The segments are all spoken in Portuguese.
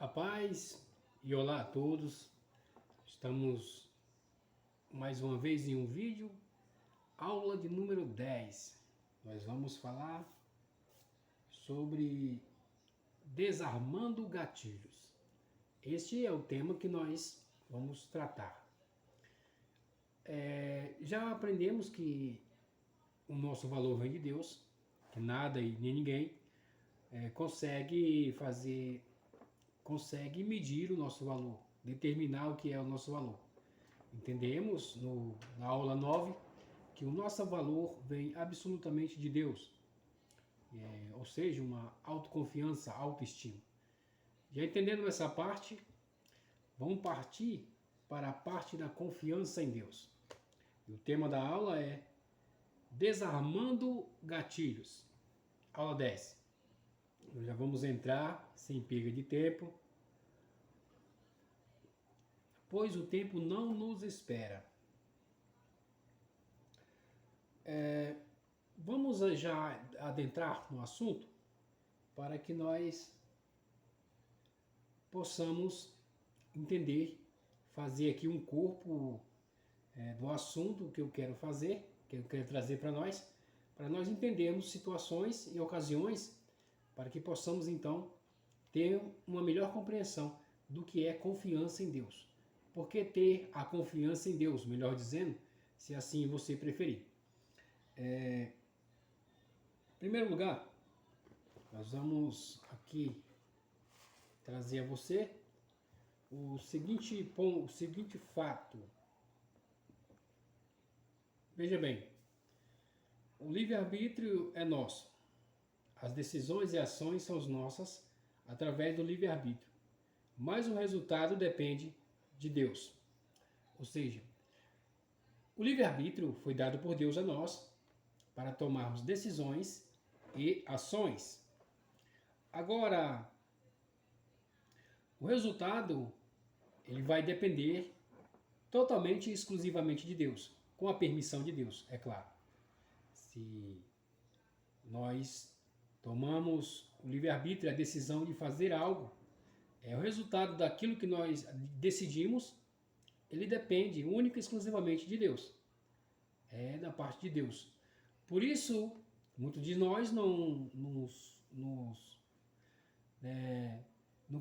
A paz e olá a todos. Estamos mais uma vez em um vídeo, aula de número 10. Nós vamos falar sobre desarmando gatilhos. Este é o tema que nós vamos tratar. Já aprendemos que o nosso valor vem de Deus, que nada e nem ninguém consegue medir o nosso valor, determinar o que é o nosso valor. Entendemos na aula 9 que o nosso valor vem absolutamente de Deus, ou seja, uma autoconfiança, autoestima. Já entendendo essa parte, vamos partir para a parte da confiança em Deus. E o tema da aula é Desarmando Gatilhos. Aula 10. Nós já vamos entrar sem perda de tempo, pois o tempo não nos espera. Vamos já adentrar no assunto para que nós possamos entender, fazer aqui um corpo do assunto que eu quero fazer, que eu quero trazer para nós entendermos situações e ocasiões para que possamos então ter uma melhor compreensão do que é confiança em Deus. Por que ter a confiança em Deus, melhor dizendo, se assim você preferir. Em primeiro lugar, nós vamos aqui trazer a você o seguinte fato. Veja bem, o livre-arbítrio é nosso. As decisões e ações são nossas através do livre-arbítrio, mas o resultado depende de Deus. Ou seja, o livre-arbítrio foi dado por Deus a nós para tomarmos decisões e ações. Agora, o resultado ele vai depender totalmente e exclusivamente de Deus, com a permissão de Deus, é claro. Se nós tomamos o livre-arbítrio, a decisão de fazer algo, o resultado daquilo que nós decidimos, ele depende única e exclusivamente de Deus. É da parte de Deus. Por isso, muitos de nós não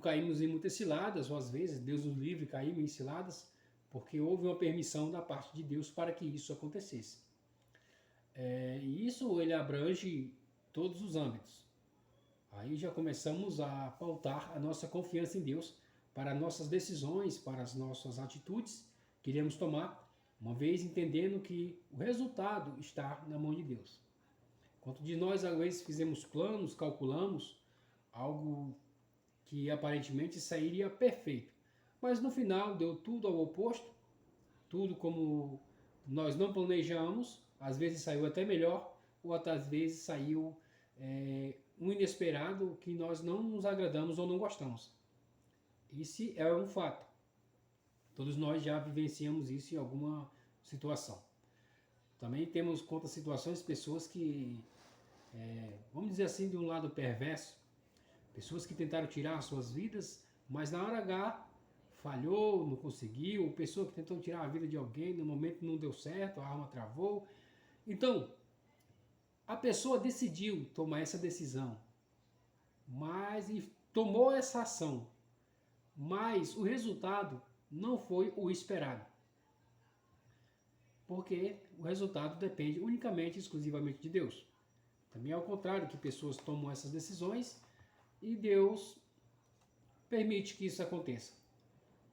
caímos em muitas ciladas, ou às vezes, Deus nos livre, caímos em ciladas, porque houve uma permissão da parte de Deus para que isso acontecesse. E isso ele abrange todos os âmbitos. Aí já começamos a pautar a nossa confiança em Deus para nossas decisões, para as nossas atitudes que iremos tomar, uma vez entendendo que o resultado está na mão de Deus. Quanto de nós, às vezes, fizemos planos, calculamos algo que aparentemente sairia perfeito, mas no final deu tudo ao oposto, tudo como nós não planejamos, às vezes saiu até melhor, ou às vezes saiu um inesperado que nós não nos agradamos ou não gostamos. Isso é um fato. Todos nós já vivenciamos isso em alguma situação. Também temos contra situações, pessoas que, vamos dizer assim, de um lado perverso, pessoas que tentaram tirar as suas vidas, mas na hora H falhou, não conseguiu, ou pessoa que tentou tirar a vida de alguém, no momento não deu certo, a arma travou. Então, a pessoa decidiu tomar essa decisão, mas tomou essa ação, mas o resultado não foi o esperado. Porque o resultado depende unicamente e exclusivamente de Deus. Também é ao contrário, que pessoas tomam essas decisões e Deus permite que isso aconteça.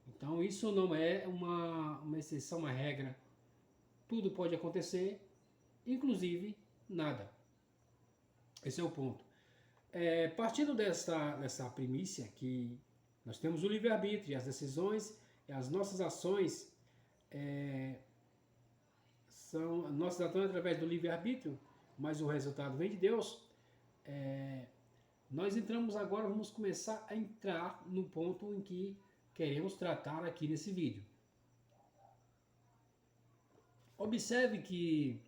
Então isso não é uma exceção, uma regra. Tudo pode acontecer, inclusive nada. Esse é o ponto. Partindo dessa primícia que nós temos o livre-arbítrio, as decisões e as nossas ações são nossas ações através do livre-arbítrio, mas o resultado vem de Deus. Nós entramos agora, vamos começar a entrar no ponto em que queremos tratar aqui nesse vídeo. Observe que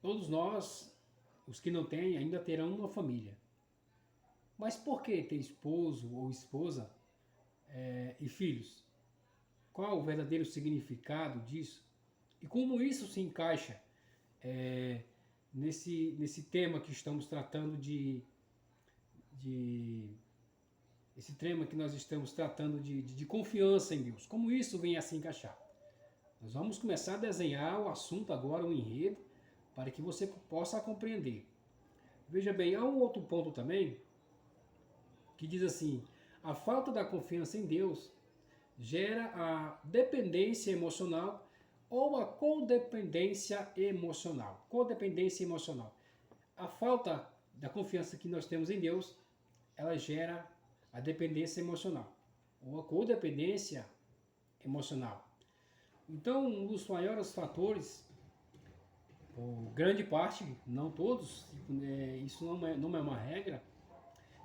todos nós os que não têm ainda terão uma família. Mas por que ter esposo ou esposa e filhos? Qual o verdadeiro significado disso? E como isso se encaixa nesse tema que estamos tratando esse tema que nós estamos tratando de confiança em Deus? Como isso vem a se encaixar? Nós vamos começar a desenhar o assunto agora, o enredo, para que você possa compreender. Veja bem, há um outro ponto também, que diz assim: a falta da confiança em Deus gera a dependência emocional ou a codependência emocional. Codependência emocional. A falta da confiança que nós temos em Deus, ela gera a dependência emocional ou a codependência emocional. Então, um dos maiores fatores, ou grande parte, não todos, isso não é uma regra,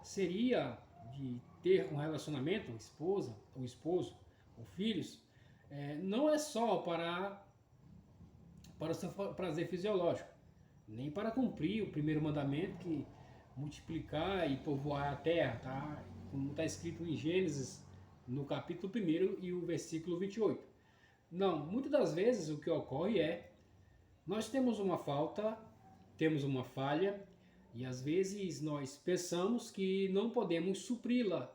seria de ter um relacionamento, esposa ou esposo ou filhos, não é só para o seu prazer fisiológico, nem para cumprir o primeiro mandamento, que multiplicar e povoar a terra, tá? Como está escrito em Gênesis, no capítulo 1 e o versículo 28. Não, muitas das vezes o que ocorre nós temos uma falta, temos uma falha, e às vezes nós pensamos que não podemos supri-la.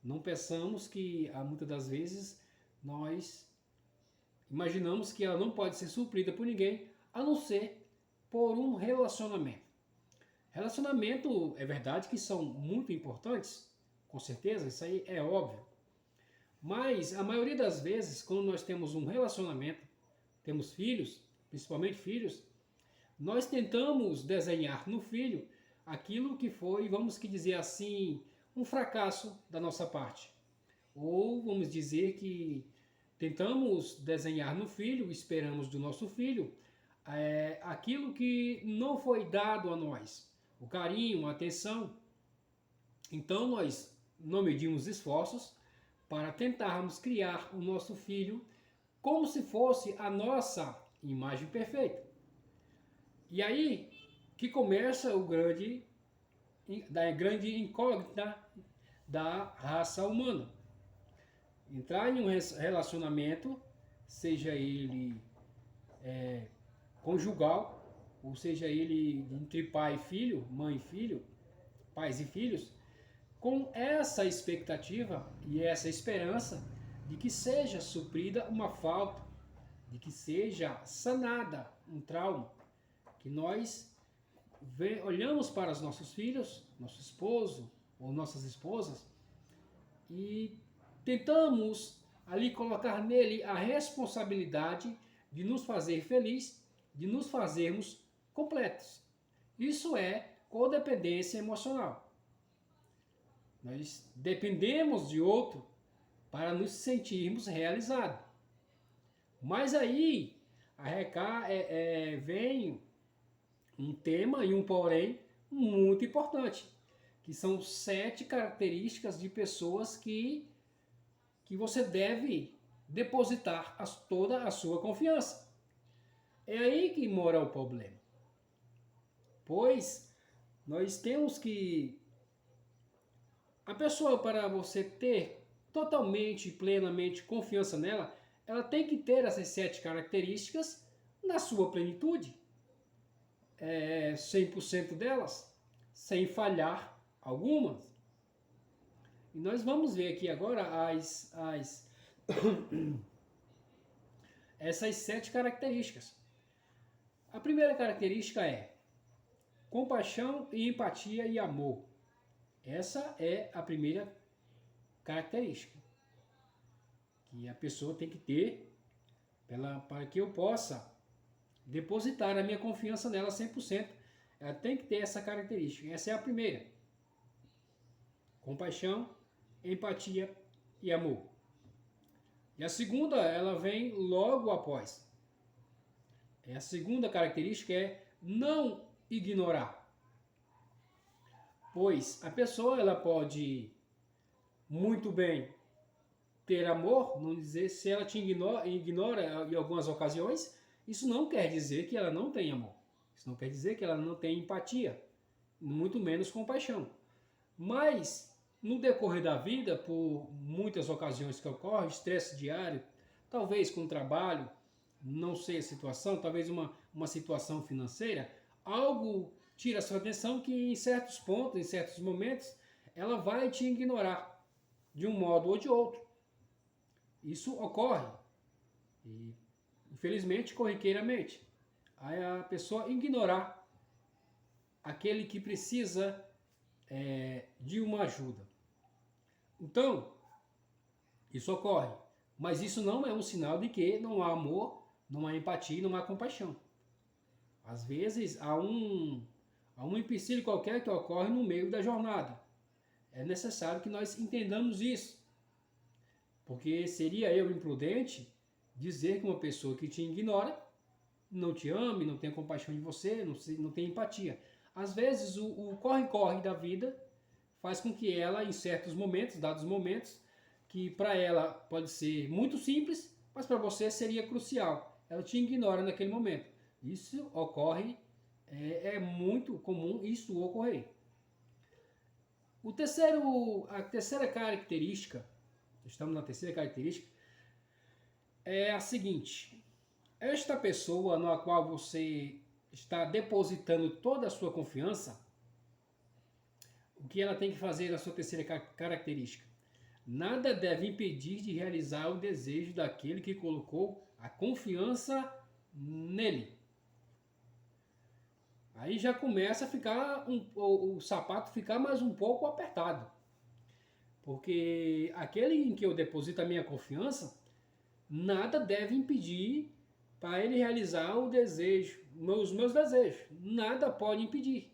Não pensamos que, muitas das vezes, nós imaginamos que ela não pode ser suprida por ninguém, a não ser por um relacionamento. Relacionamento, é verdade que são muito importantes, com certeza, isso aí é óbvio. Mas a maioria das vezes, quando nós temos um relacionamento, temos filhos, principalmente filhos, nós tentamos desenhar no filho aquilo que foi, vamos dizer assim, um fracasso da nossa parte. Ou vamos dizer que tentamos desenhar no filho, esperamos do nosso filho, aquilo que não foi dado a nós, o carinho, a atenção. Então nós não medimos esforços para tentarmos criar o nosso filho como se fosse a nossa imagem perfeita. E aí que começa a grande incógnita da raça humana. Entrar em um relacionamento, seja ele conjugal, ou seja ele entre pai e filho, mãe e filho, pais e filhos, com essa expectativa e essa esperança de que seja suprida uma falta, de que seja sanada um trauma, que nós olhamos para os nossos filhos, nosso esposo ou nossas esposas e tentamos ali colocar nele a responsabilidade de nos fazer feliz, de nos fazermos completos. Isso é codependência emocional. Nós dependemos de outro para nos sentirmos realizados. Mas aí vem um tema e um porém muito importante, que são 7 características de pessoas que você deve depositar toda a sua confiança. É aí que mora o problema. Pois nós temos que... A pessoa, para você ter totalmente e plenamente confiança nela, ela tem que ter essas 7 características na sua plenitude. 100% delas, sem falhar algumas. E nós vamos ver aqui agora essas 7 características. A primeira característica é compaixão e empatia e amor. Essa é a primeira característica que a pessoa tem que ter para que eu possa depositar a minha confiança nela 100%. Ela tem que ter essa característica. Essa é a primeira. Compaixão, empatia e amor. E a segunda, ela vem logo após. A segunda característica é não ignorar. Pois a pessoa, ela pode muito bem ter amor, não dizer, se ela te ignora em algumas ocasiões, isso não quer dizer que ela não tem amor. Isso não quer dizer que ela não tem empatia, muito menos compaixão. Mas, no decorrer da vida, por muitas ocasiões que ocorrem, estresse diário, talvez com o trabalho, não sei a situação, talvez uma situação financeira, algo tira a sua atenção que em certos pontos, em certos momentos, ela vai te ignorar de um modo ou de outro. Isso ocorre, e infelizmente, corriqueiramente. Aí a pessoa ignorar aquele que precisa de uma ajuda. Então, isso ocorre. Mas isso não é um sinal de que não há amor, não há empatia, não há compaixão. Às vezes há um empecilho qualquer que ocorre no meio da jornada. É necessário que nós entendamos isso. Porque seria eu imprudente dizer que uma pessoa que te ignora não te ame, não tenha compaixão de você, não tem empatia. Às vezes o corre-corre da vida faz com que ela, em certos momentos, dados momentos, que para ela pode ser muito simples, mas para você seria crucial. Ela te ignora naquele momento. Isso ocorre, é muito comum isso ocorrer. A terceira característica, estamos na terceira característica, é a seguinte: esta pessoa na qual você está depositando toda a sua confiança, o que ela tem que fazer na sua terceira característica? Nada deve impedir de realizar o desejo daquele que colocou a confiança nele. Aí já começa a ficar o sapato ficar mais um pouco apertado. Porque aquele em que eu deposito a minha confiança, nada deve impedir para ele realizar o desejo, os meus desejos. Nada pode impedir.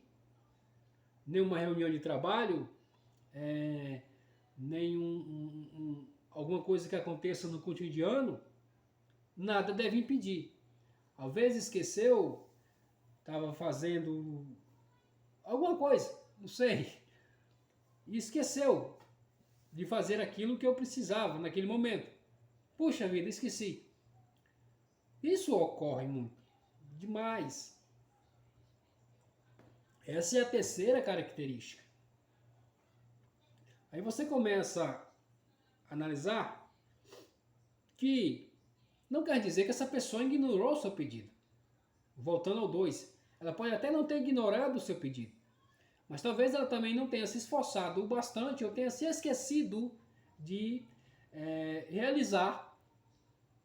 Nenhuma reunião de trabalho, alguma coisa que aconteça no cotidiano, nada deve impedir. Às vezes esqueceu, estava fazendo alguma coisa, não sei, e esqueceu de fazer aquilo que eu precisava naquele momento. Puxa vida, esqueci. Isso ocorre muito, demais. Essa é a terceira característica. Aí você começa a analisar que não quer dizer que essa pessoa ignorou o seu pedido. Voltando ao 2, ela pode até não ter ignorado o seu pedido, mas talvez ela também não tenha se esforçado o bastante ou tenha se esquecido de realizar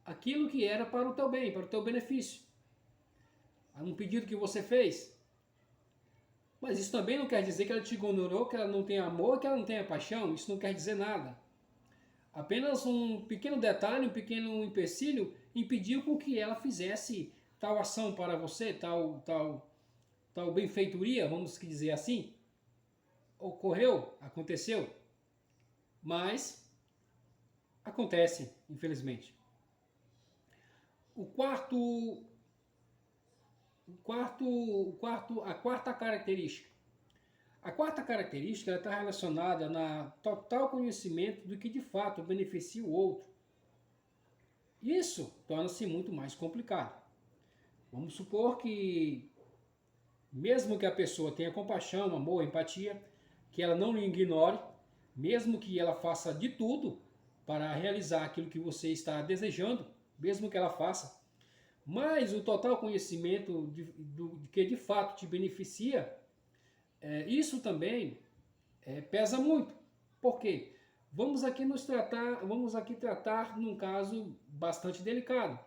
aquilo que era para o teu bem, para o teu benefício. Um pedido que você fez. Mas isso também não quer dizer que ela te ignorou, que ela não tem amor, que ela não tenha paixão. Isso não quer dizer nada. Apenas um pequeno detalhe, um pequeno empecilho impediu com que ela fizesse tal ação para você, tal benfeitoria, vamos dizer assim. Ocorreu, aconteceu, mas acontece, infelizmente. A quarta característica. A quarta característica está relacionada na total conhecimento do que de fato beneficia o outro. Isso torna-se muito mais complicado. Vamos supor que, mesmo que a pessoa tenha compaixão, amor, empatia, que ela não lhe ignore, mesmo que ela faça de tudo para realizar aquilo que você está desejando, mesmo que ela faça, mas o total conhecimento de que de fato te beneficia, isso também pesa muito. Por quê? Vamos aqui tratar num caso bastante delicado.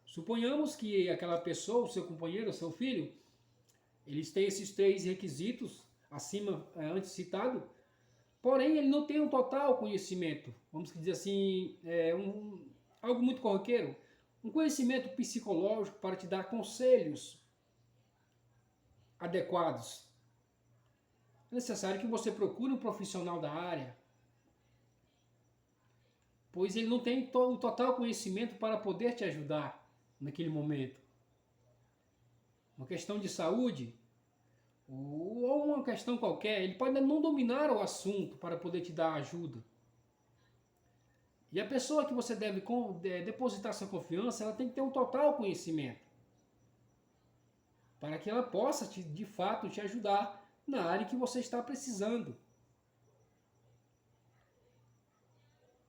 Suponhamos que aquela pessoa, o seu companheiro, o seu filho, eles têm esses 3 requisitos acima, antes citado, porém ele não tem um total conhecimento, vamos dizer assim, algo muito corriqueiro, um conhecimento psicológico para te dar conselhos adequados. É necessário que você procure um profissional da área, pois ele não tem o total conhecimento para poder te ajudar naquele momento. Uma questão de saúde, ou uma questão qualquer, ele pode não dominar o assunto para poder te dar ajuda. E a pessoa que você deve depositar sua confiança, ela tem que ter um total conhecimento. para que ela possa, de fato, te ajudar na área que você está precisando.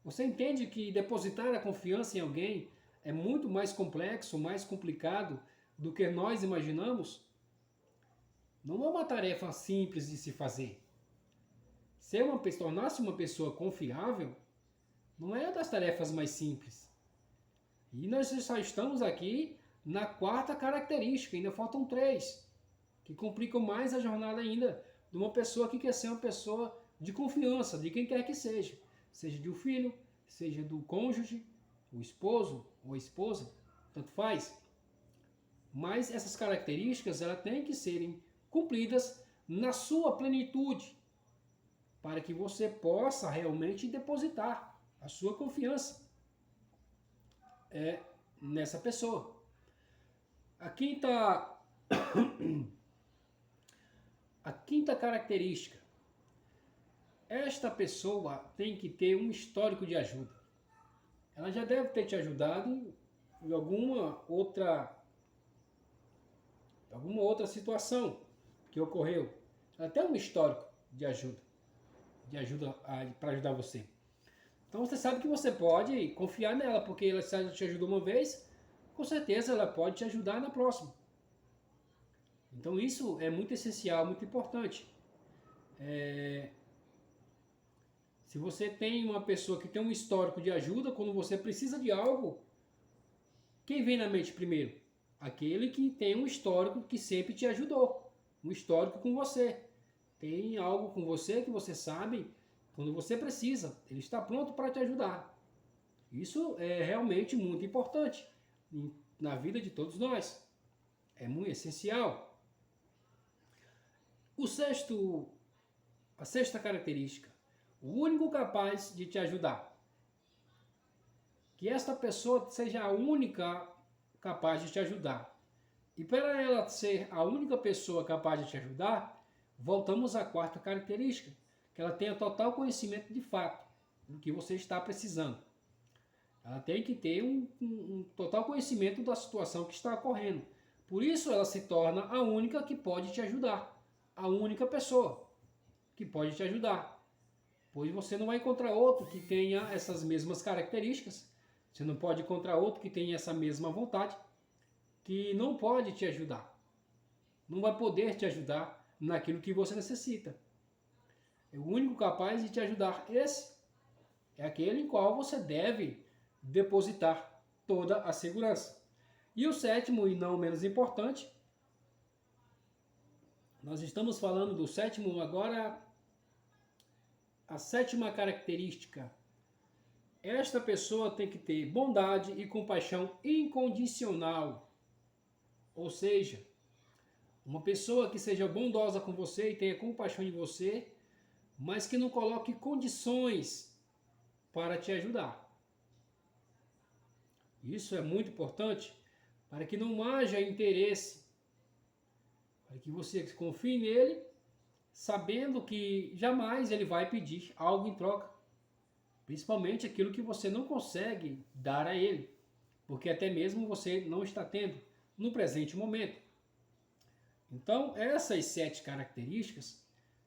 Você entende que depositar a confiança em alguém é muito mais complexo, mais complicado do que nós imaginamos? Não é uma tarefa simples de se fazer. Tornar-se uma pessoa confiável não é das tarefas mais simples. E nós só estamos aqui na quarta característica, ainda faltam 3, que complicam mais a jornada ainda de uma pessoa que quer ser uma pessoa de confiança, de quem quer que seja. Seja de um filho, seja do cônjuge, o esposo ou a esposa, tanto faz. Mas essas características elas têm que serem cumpridas na sua plenitude, para que você possa realmente depositar a sua confiança nessa pessoa. A quinta característica. Esta pessoa tem que ter um histórico de ajuda. Ela já deve ter te ajudado em alguma outra situação que ocorreu. Ela tem um histórico de ajuda para ajudar você. Então você sabe que você pode confiar nela, porque ela te ajudou uma vez, com certeza ela pode te ajudar na próxima. Então isso é muito essencial, muito importante. Se você tem uma pessoa que tem um histórico de ajuda, quando você precisa de algo, quem vem na mente primeiro? Aquele que tem um histórico que sempre te ajudou, um histórico com você. Tem algo com você que você sabe, quando você precisa, ele está pronto para te ajudar. Isso é realmente muito importante na vida de todos nós. É muito essencial. A sexta característica, o único capaz de te ajudar. Que esta pessoa seja a única capaz de te ajudar. E para ela ser a única pessoa capaz de te ajudar, voltamos à quarta característica, que ela tenha total conhecimento de fato do que você está precisando. Ela tem que ter um total conhecimento da situação que está ocorrendo. Por isso ela se torna a única que pode te ajudar. A única pessoa que pode te ajudar. Pois você não vai encontrar outro que tenha essas mesmas características. Você não pode encontrar outro que tenha essa mesma vontade, que não pode te ajudar. Não vai poder te ajudar naquilo que você necessita. É o único capaz de te ajudar. Esse é aquele em qual você deve depositar toda a segurança. E o sétimo, e não menos importante, nós estamos falando do sétimo agora, a sétima característica. Esta pessoa tem que ter bondade e compaixão incondicional. Ou seja, uma pessoa que seja bondosa com você e tenha compaixão de você, mas que não coloque condições para te ajudar. Isso é muito importante para que não haja interesse, para que você confie nele, sabendo que jamais ele vai pedir algo em troca, principalmente aquilo que você não consegue dar a ele, porque até mesmo você não está tendo no presente momento. Então, essas 7 características,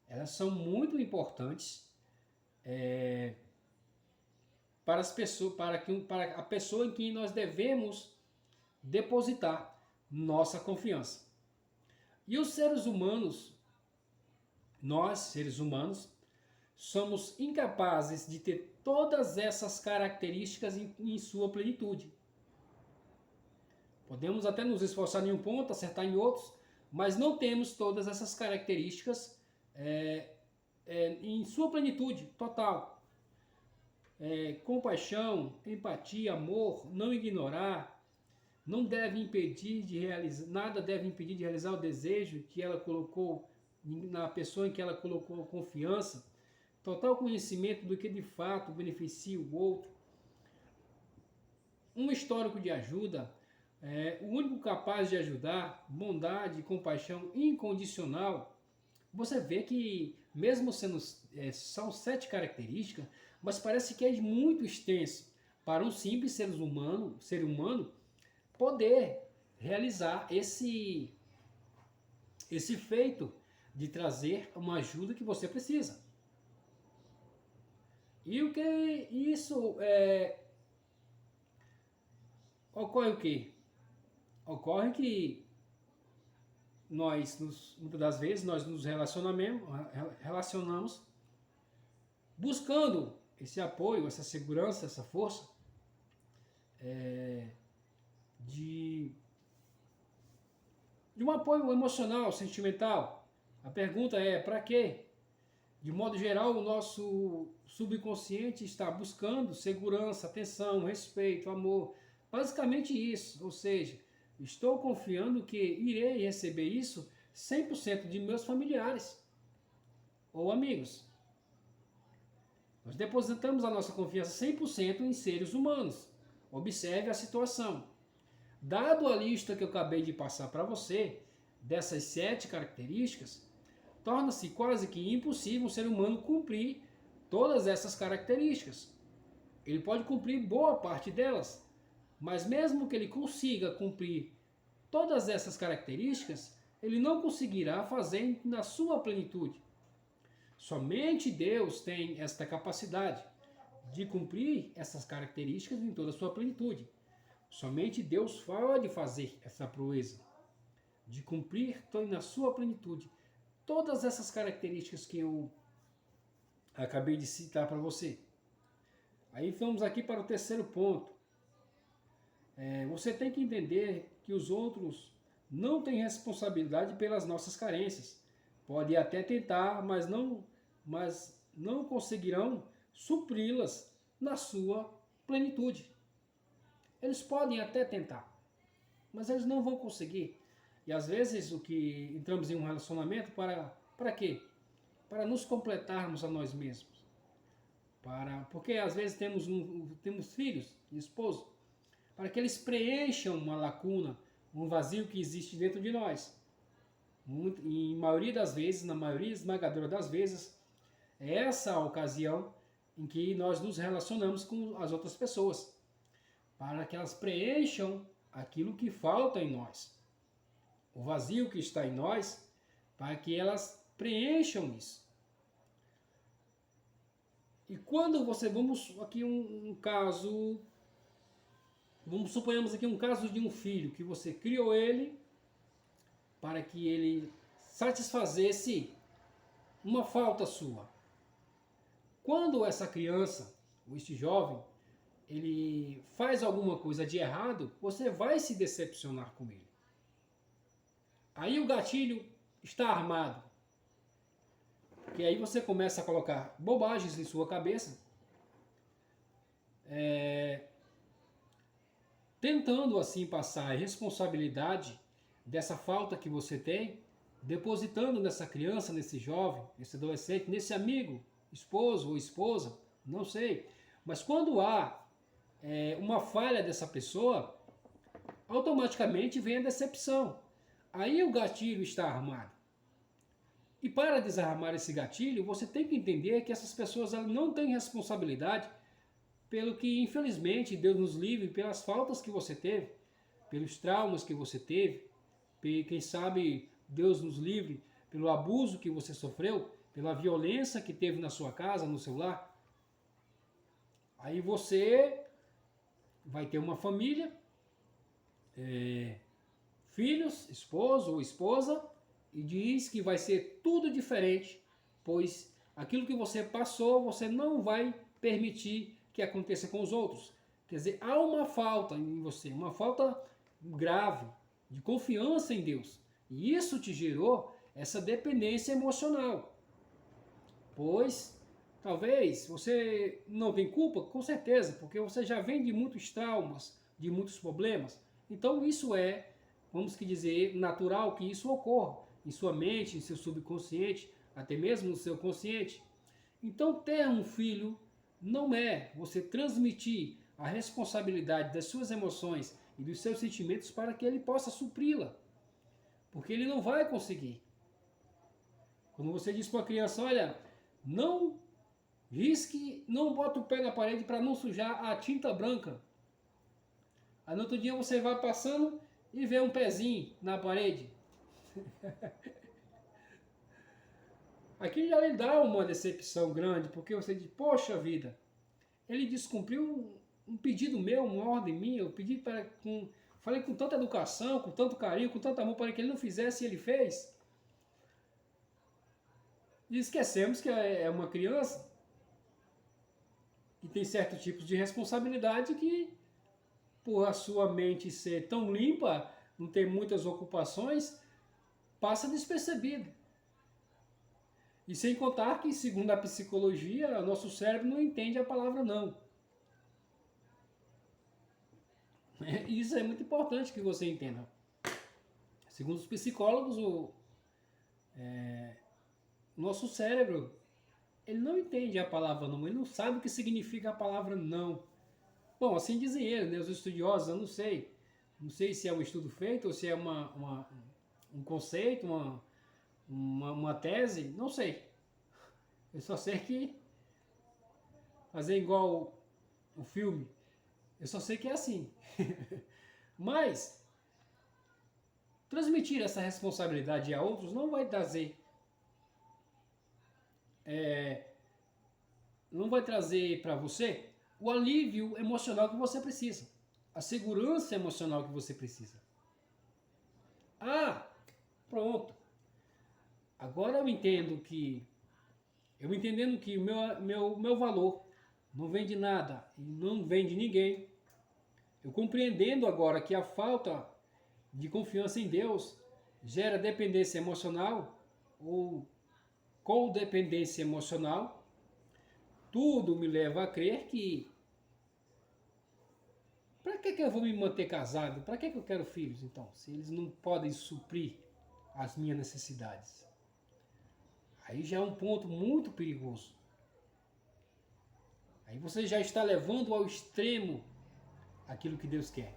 elas são muito importantes para a pessoa em quem nós devemos depositar nossa confiança. E os seres humanos, nós, seres humanos, somos incapazes de ter todas essas características em sua plenitude. Podemos até nos esforçar em um ponto, acertar em outros, mas não temos todas essas características em sua plenitude total. Compaixão, empatia, amor, não ignorar, não deve impedir de realizar, nada deve impedir de realizar o desejo que ela colocou na pessoa em que ela colocou confiança, total conhecimento do que de fato beneficia o outro, um histórico de ajuda, o único capaz de ajudar, bondade, compaixão incondicional. Você vê que mesmo sendo são 7 características, mas parece que é muito extenso para um simples ser humano poder realizar esse feito de trazer uma ajuda que você precisa. E o que isso ocorre o quê? Ocorre que muitas das vezes, nós nos relacionamos buscando esse apoio, essa segurança, essa força de um apoio emocional, sentimental. A pergunta é, para quê? De modo geral, o nosso subconsciente está buscando segurança, atenção, respeito, amor. Basicamente isso, ou seja, estou confiando que irei receber isso 100% de meus familiares ou amigos. Nós depositamos a nossa confiança 100% em seres humanos. Observe a situação. Dado a lista que eu acabei de passar para você, dessas 7 características, torna-se quase que impossível um ser humano cumprir todas essas características. Ele pode cumprir boa parte delas, mas mesmo que ele consiga cumprir todas essas características, ele não conseguirá fazer na sua plenitude. Somente Deus tem esta capacidade de cumprir essas características em toda a sua plenitude. Somente Deus pode fazer essa proeza de cumprir na sua plenitude todas essas características que eu acabei de citar para você. Aí vamos aqui para o terceiro ponto. Você tem que entender que os outros não têm responsabilidade pelas nossas carências. Pode até tentar, mas não conseguirão supri-las na sua plenitude. Eles podem até tentar, mas eles não vão conseguir. E às vezes o que entramos em um relacionamento para quê? Para nos completarmos a nós mesmos. Porque às vezes temos filhos e esposo, para que eles preencham uma lacuna, um vazio que existe dentro de nós. Em maioria das vezes, na maioria esmagadora das vezes, é essa a ocasião em que nós nos relacionamos com as outras pessoas, para que elas preencham aquilo que falta em nós. O vazio que está em nós, para que elas preencham isso. E quando vamos aqui um caso, suponhamos aqui um caso de um filho, que você criou ele para que ele satisfazesse uma falta sua. Quando essa criança, ou este jovem, ele faz alguma coisa de errado, você vai se decepcionar com ele. Aí o gatilho está armado. Porque aí você começa a colocar bobagens em sua cabeça, tentando assim passar a responsabilidade dessa falta que você tem, depositando nessa criança, nesse jovem, nesse adolescente, nesse amigo, esposo ou esposa, não sei. Mas quando há uma falha dessa pessoa, automaticamente vem a decepção. Aí o gatilho está armado. E para desarmar esse gatilho, você tem que entender que essas pessoas elas não têm responsabilidade pelo que, infelizmente, Deus nos livre, pelas faltas que você teve, pelos traumas que você teve, quem sabe Deus nos livre pelo abuso que você sofreu, pela violência que teve na sua casa, no seu lar. Aí você vai ter uma família, filhos, esposo ou esposa, e diz que vai ser tudo diferente, pois aquilo que você passou, você não vai permitir que aconteça com os outros. Quer dizer, há uma falta em você, uma falta grave de confiança em Deus. E isso te gerou essa dependência emocional. Pois, talvez, você não tem culpa, com certeza, porque você já vem de muitos traumas, de muitos problemas. Então isso vamos dizer, natural que isso ocorra em sua mente, em seu subconsciente, até mesmo no seu consciente. Então ter um filho não é você transmitir a responsabilidade das suas emoções e dos seus sentimentos para que ele possa supri-la. Porque ele não vai conseguir. Quando você diz para a criança, olha, não risque, não bota o pé na parede para não sujar a tinta branca. Aí no outro dia você vai passando e vê um pezinho na parede. aqui já lhe dá uma decepção grande, porque você diz, poxa vida, ele descumpriu um pedido meu, uma ordem minha, eu pedi falei com tanta educação, com tanto carinho, com tanto amor para que ele não fizesse e ele fez. E esquecemos que é uma criança e tem certos tipos de responsabilidade que, por a sua mente ser tão limpa, não ter muitas ocupações, passa despercebido. E sem contar que, segundo a psicologia, nosso cérebro não entende a palavra não. Isso é muito importante que você entenda. Segundo os psicólogos, o nosso cérebro, ele não entende a palavra não, ele não sabe o que significa a palavra não. Bom, assim dizem eles, né, os estudiosos, eu não sei. Não sei se é um estudo feito ou se é um conceito, uma tese, não sei. Eu só sei que fazer igual o filme, eu só sei que é assim. Mas transmitir essa responsabilidade a outros não vai trazer para você o alívio emocional que você precisa, a segurança emocional que você precisa. Ah, pronto. Agora eu entendendo que o meu valor não vem de nada e não vem de ninguém. Eu compreendendo agora que a falta de confiança em Deus gera dependência emocional ou codependência emocional, tudo me leva a crer que para que eu vou me manter casado? Para que eu quero filhos, então? Se eles não podem suprir as minhas necessidades. Aí já é um ponto muito perigoso. Aí você já está levando ao extremo aquilo que Deus quer.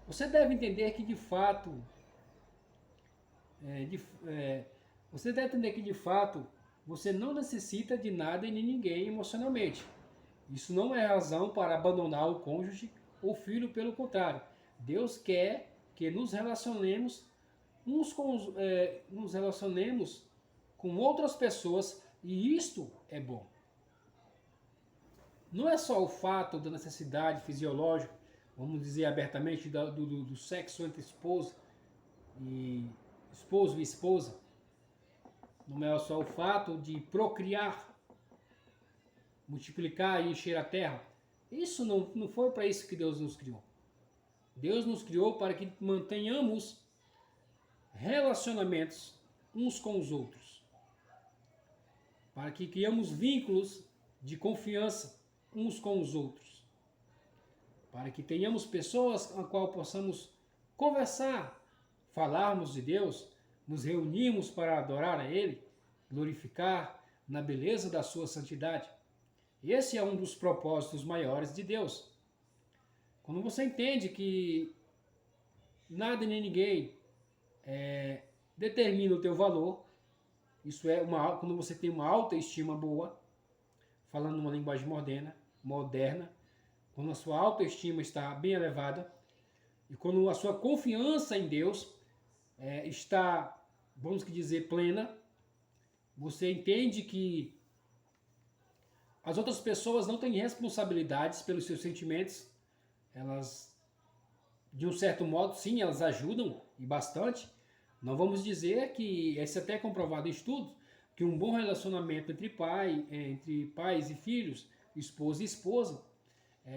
Você deve entender que de fato, você não necessita de nada e de ninguém emocionalmente. Isso não é razão para abandonar o cônjuge ou filho, pelo contrário. Deus quer que nos relacionemos com outras pessoas e isto é bom. Não é só o fato da necessidade fisiológica, vamos dizer abertamente, do sexo entre esposo e esposa. Não é só o fato de procriar, multiplicar e encher a terra. Isso não foi para isso que Deus nos criou. Deus nos criou para que mantenhamos relacionamentos uns com os outros. Para que criamos vínculos de confiança uns com os outros. Para que tenhamos pessoas com as quais possamos conversar, falarmos de Deus, nos reunirmos para adorar a Ele, glorificar na beleza da sua santidade. Esse é um dos propósitos maiores de Deus. Quando você entende que nada nem ninguém determina o teu valor, isso é quando você tem uma autoestima boa, falando uma linguagem moderna, quando a sua autoestima está bem elevada e quando a sua confiança em Deus está, vamos dizer, plena, você entende que as outras pessoas não têm responsabilidades pelos seus sentimentos. Elas, de um certo modo, sim, elas ajudam e bastante. Não vamos dizer que, isso até é comprovado em estudos, que um bom relacionamento entre pais e filhos, esposa e esposa,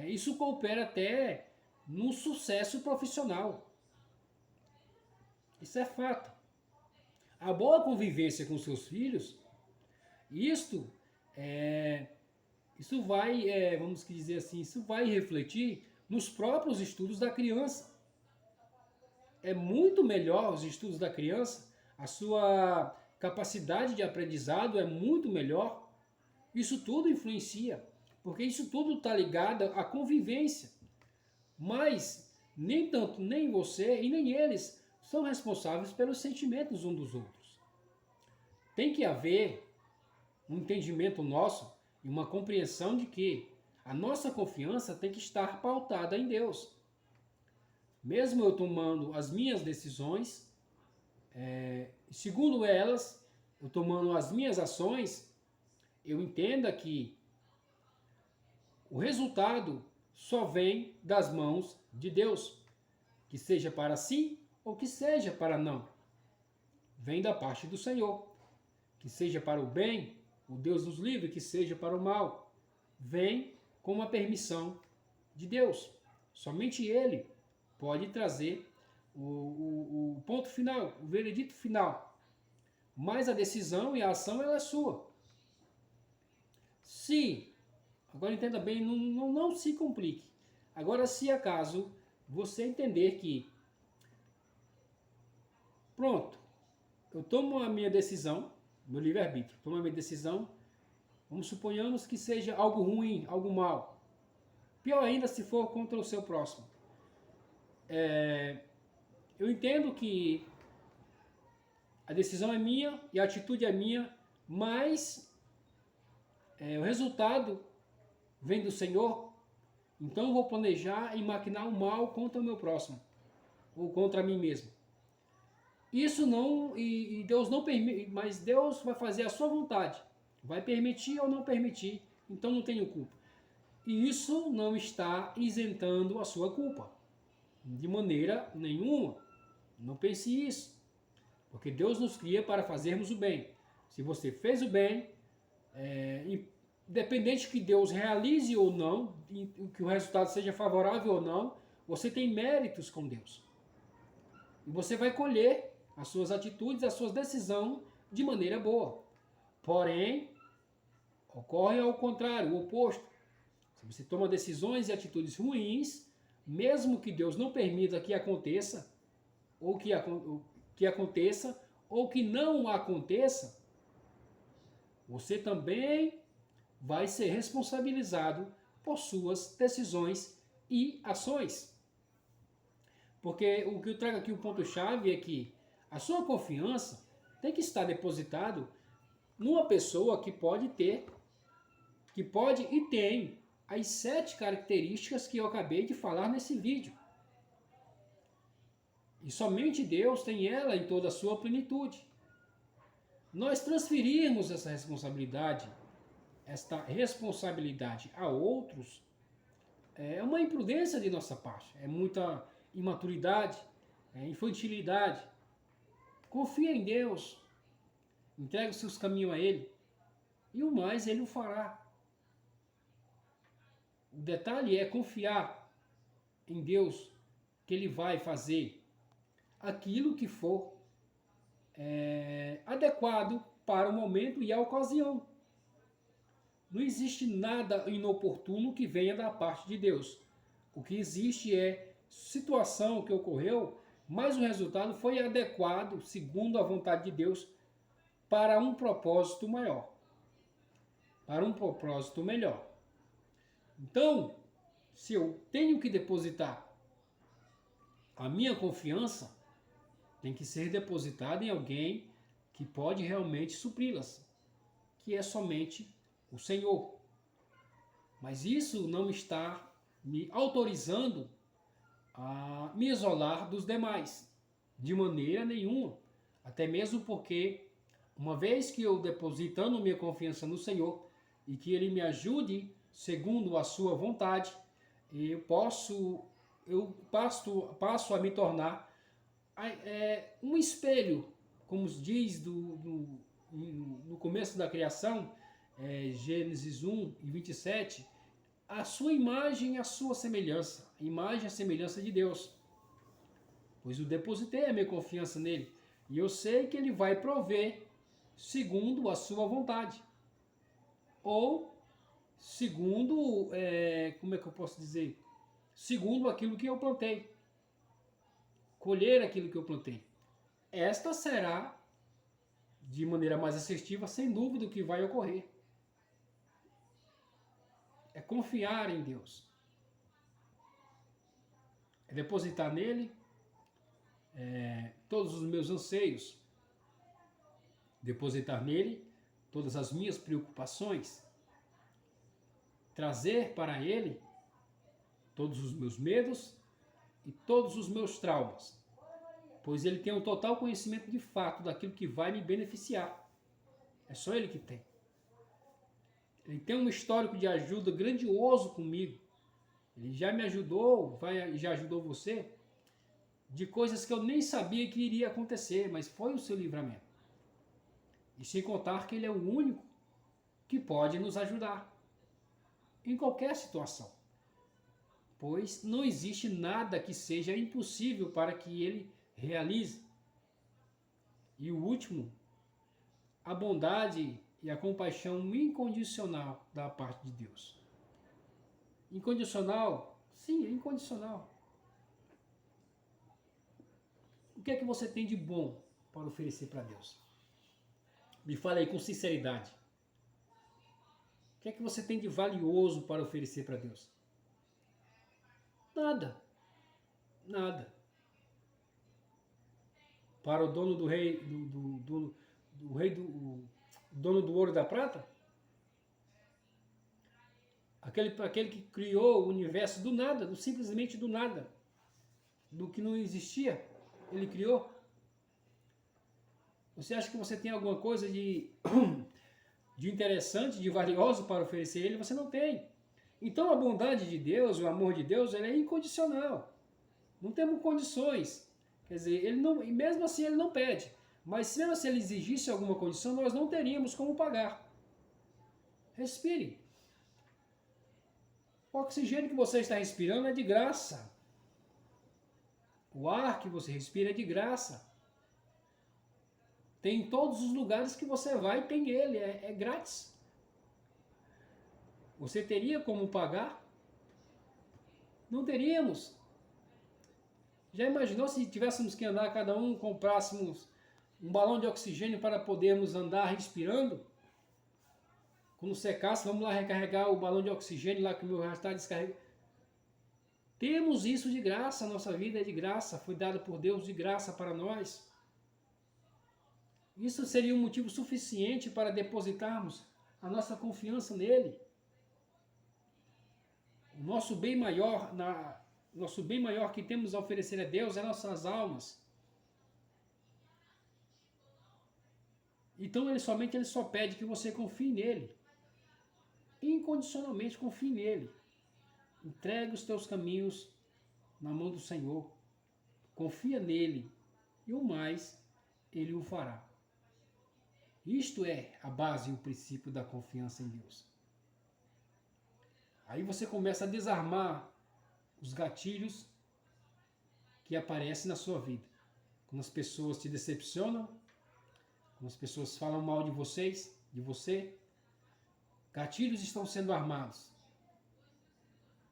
isso coopera até no sucesso profissional. Isso é fato. A boa convivência com seus filhos, isso vai, vamos dizer assim, isso vai refletir nos próprios estudos da criança. É muito melhor os estudos da criança, a sua capacidade de aprendizado é muito melhor. Isso tudo influencia, porque isso tudo está ligado à convivência. Mas nem tanto nem você e nem eles são responsáveis pelos sentimentos uns dos outros. Tem que haver um entendimento nosso e uma compreensão de que a nossa confiança tem que estar pautada em Deus. Mesmo eu tomando as minhas decisões, segundo elas, eu tomando as minhas ações, eu entenda que o resultado só vem das mãos de Deus, que seja para sim ou que seja para não. Vem da parte do Senhor, que seja para o bem, o Deus nos livre, que seja para o mal. Vem com a permissão de Deus. Somente Ele pode trazer o ponto final, o veredito final. Mas a decisão e a ação ela é sua. Se, agora entenda bem, não se complique. Agora, se acaso você entender que, pronto, eu tomo a minha decisão, meu livre-arbítrio, tomo a minha decisão, vamos suponhamos que seja algo ruim, algo mal. Pior ainda se for contra o seu próximo. Eu entendo que a decisão é minha e a atitude é minha, mas o resultado vem do Senhor, então eu vou planejar e maquinar o mal contra o meu próximo, ou contra mim mesmo. Isso não, e Deus não permite, mas Deus vai fazer a sua vontade, vai permitir ou não permitir, então não tenho culpa. E isso não está isentando a sua culpa, de maneira nenhuma. Não pense isso, porque Deus nos cria para fazermos o bem. Se você fez o bem, independente que Deus realize ou não, que o resultado seja favorável ou não, você tem méritos com Deus. E você vai colher as suas atitudes, as suas decisões de maneira boa. Porém, ocorre ao contrário, o oposto. Se você toma decisões e atitudes ruins, mesmo que Deus não permita que aconteça, ou que aconteça, ou que não aconteça, você também vai ser responsabilizado por suas decisões e ações. Porque o que eu trago aqui, o ponto-chave é que a sua confiança tem que estar depositado numa pessoa que pode e tem as 7 características que eu acabei de falar nesse vídeo. E somente Deus tem ela em toda a sua plenitude. Nós transferirmos essa responsabilidade a outros é uma imprudência de nossa parte, é muita imaturidade, é infantilidade. Confia em Deus, entregue os seus caminhos a Ele, e o mais Ele o fará. O detalhe é confiar em Deus, que Ele vai fazer aquilo que for adequado para o momento e a ocasião. Não existe nada inoportuno que venha da parte de Deus. O que existe é situação que ocorreu, mas o resultado foi adequado, segundo a vontade de Deus, para um propósito maior, para um propósito melhor. Então, se eu tenho que depositar a minha confiança, tem que ser depositada em alguém que pode realmente supri-las, que é somente o Senhor. Mas isso não está me autorizando a me isolar dos demais, de maneira nenhuma. Até mesmo porque, uma vez que eu depositando minha confiança no Senhor e que Ele me ajude segundo a sua vontade, eu passo a me tornar um espelho, como diz no começo da criação, Gênesis 1:27, a sua imagem e a sua semelhança, a imagem e a semelhança de Deus. Pois eu depositei a minha confiança nele, e eu sei que ele vai prover segundo a sua vontade. Ou segundo, como é que eu posso dizer? Segundo aquilo que eu plantei. Colher aquilo que eu plantei. Esta será, de maneira mais assertiva, sem dúvida, o que vai ocorrer. É confiar em Deus. É depositar nele todos os meus anseios. Depositar nele todas as minhas preocupações. Trazer para ele todos os meus medos e todos os meus traumas, pois ele tem um total conhecimento de fato daquilo que vai me beneficiar. É só Ele que tem. Ele tem um histórico de ajuda grandioso comigo. Ele já me ajudou, já ajudou você, de coisas que eu nem sabia que iria acontecer, mas foi o seu livramento. E sem contar que Ele é o único que pode nos ajudar em qualquer situação, pois não existe nada que seja impossível para que Ele realize. E o último, a bondade e a compaixão incondicional da parte de Deus. Incondicional? Sim, é incondicional. O que é que você tem de bom para oferecer para Deus? Me fala aí com sinceridade. O que é que você tem de valioso para oferecer para Deus? Nada. Nada. Para o dono do rei, dono do ouro e da prata? Aquele que criou o universo do nada, simplesmente do nada, do que não existia, ele criou. Você acha que você tem alguma coisa de interessante, de valioso para oferecer a ele? Você não tem. Então a bondade de Deus, o amor de Deus, ele é incondicional. Não temos condições. Quer dizer, ele não, e mesmo assim ele não pede. Mas mesmo se ele exigisse alguma condição, nós não teríamos como pagar. Respire. O oxigênio que você está respirando é de graça. O ar que você respira é de graça. Tem em todos os lugares que você vai, tem ele, é grátis. Você teria como pagar? Não teríamos. Já imaginou se tivéssemos que andar, cada um comprássemos um balão de oxigênio para podermos andar respirando? Quando secasse, vamos lá recarregar o balão de oxigênio lá que o meu já está descarregado. Temos isso de graça, a nossa vida é de graça, foi dada por Deus de graça para nós. Isso seria um motivo suficiente para depositarmos a nossa confiança nele. O nosso bem maior, que temos a oferecer a Deus é nossas almas. Então ele só pede que você confie nele. Incondicionalmente confie nele. Entregue os teus caminhos na mão do Senhor. Confia nele e o mais ele o fará. Isto é a base e o princípio da confiança em Deus. Aí você começa a desarmar os gatilhos que aparecem na sua vida. Quando as pessoas te decepcionam, quando as pessoas falam mal de você, gatilhos estão sendo armados.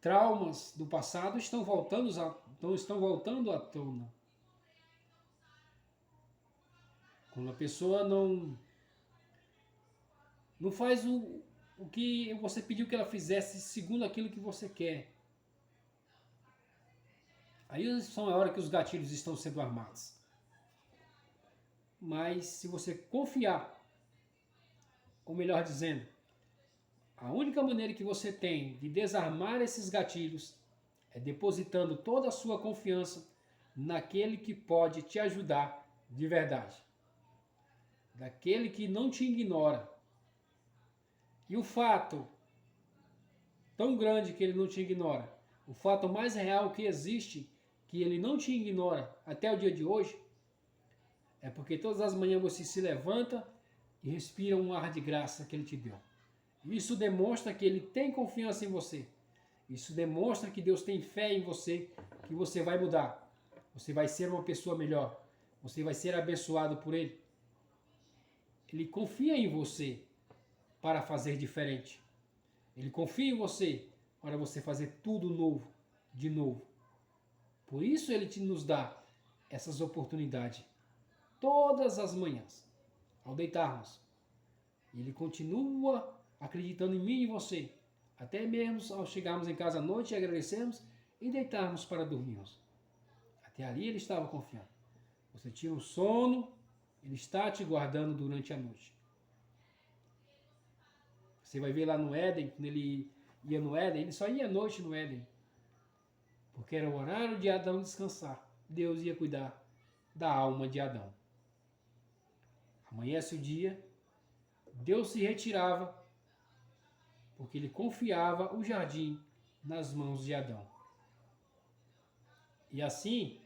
Traumas do passado estão voltando à tona. Quando a pessoa não faz o que você pediu que ela fizesse segundo aquilo que você quer. Aí são a hora que os gatilhos estão sendo armados. Mas se você confiar, ou melhor dizendo, a única maneira que você tem de desarmar esses gatilhos é depositando toda a sua confiança naquele que pode te ajudar de verdade. Daquele que não te ignora. E o fato tão grande que ele não te ignora, o fato mais real que existe, que ele não te ignora até o dia de hoje, é porque todas as manhãs você se levanta e respira um ar de graça que ele te deu. Isso demonstra que ele tem confiança em você. Isso demonstra que Deus tem fé em você, que você vai mudar. Você vai ser uma pessoa melhor. Você vai ser abençoado por ele. Ele confia em você para fazer diferente. Ele confia em você para você fazer tudo novo, de novo. Por isso ele nos dá essas oportunidades todas as manhãs, ao deitarmos. Ele continua acreditando em mim e em você, até mesmo ao chegarmos em casa à noite e agradecermos e deitarmos para dormirmos. Até ali ele estava confiando. Você tira o sono, ele está te guardando durante a noite. Você vai ver lá no Éden, quando ele ia no Éden, ele só ia à noite no Éden. Porque era o horário de Adão descansar. Deus ia cuidar da alma de Adão. Amanhece o dia, Deus se retirava porque ele confiava o jardim nas mãos de Adão. E assim,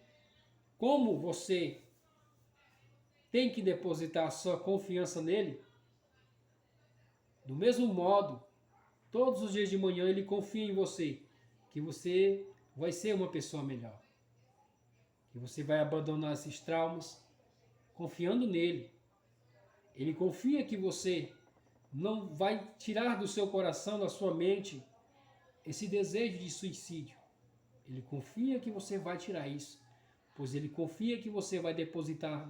como você tem que depositar a sua confiança nele, do mesmo modo, todos os dias de manhã ele confia em você, que você vai ser uma pessoa melhor, que você vai abandonar esses traumas, confiando nele. Ele confia que você não vai tirar do seu coração, da sua mente, esse desejo de suicídio. Ele confia que você vai tirar isso, pois ele confia que você vai depositar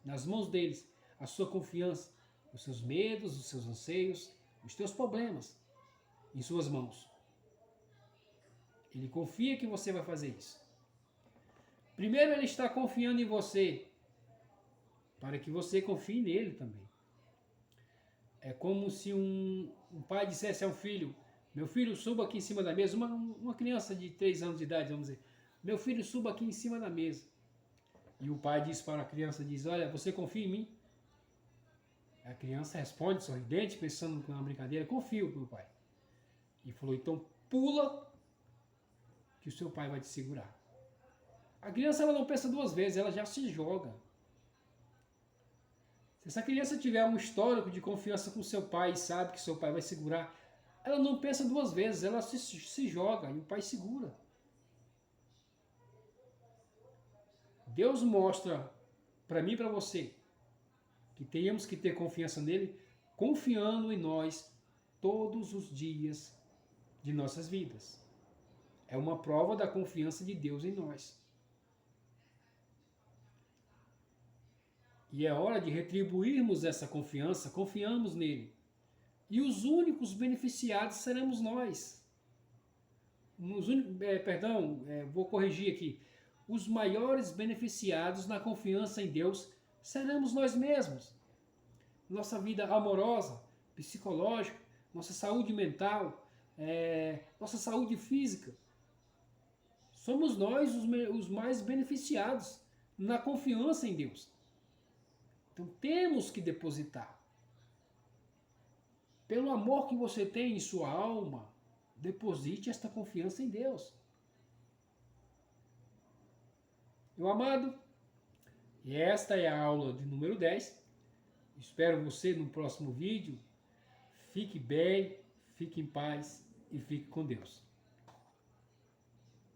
nas mãos deles a sua confiança, os seus medos, os seus anseios, os teus problemas em suas mãos. Ele confia que você vai fazer isso. Primeiro ele está confiando em você, para que você confie nele também. É como se um pai dissesse ao filho: meu filho, suba aqui em cima da mesa. Uma criança de 3 anos de idade, vamos dizer: meu filho, suba aqui em cima da mesa. E o pai diz para a criança, diz: olha, você confia em mim? A criança responde sorridente, pensando que é uma brincadeira: confio, meu pai. E falou: então pula, que o seu pai vai te segurar. A criança ela não pensa 2 vezes, ela já se joga. Se essa criança tiver um histórico de confiança com seu pai e sabe que seu pai vai segurar, ela não pensa 2 vezes, ela se joga e o pai segura. Deus mostra para mim e para você que tenhamos que ter confiança nele, confiando em nós todos os dias de nossas vidas. É uma prova da confiança de Deus em nós. E é hora de retribuirmos essa confiança, confiamos nele. E os únicos beneficiados seremos nós. Vou corrigir aqui. Os maiores beneficiados na confiança em Deus seremos nós mesmos. Nossa vida amorosa, psicológica, nossa saúde mental, nossa saúde física. Somos nós os mais beneficiados na confiança em Deus. Então temos que depositar. Pelo amor que você tem em sua alma, deposite esta confiança em Deus. Meu amado, e esta é a aula de número 10. Espero você no próximo vídeo. Fique bem, fique em paz e fique com Deus.